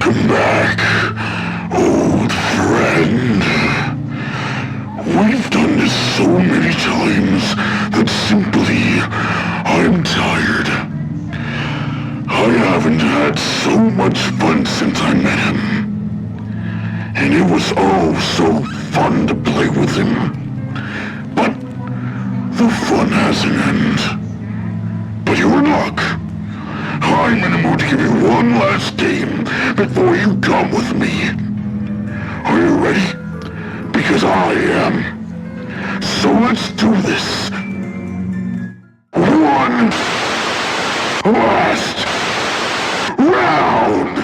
Welcome back, old friend. We've done this so many times that simply I'm tired. I haven't had so much fun since I met him. And it was oh so fun to play with him. But the fun has an end. But you're luck. I'm in the mood to give you one last game before you come with me. Are you ready? Because I am. So let's do this. One last round!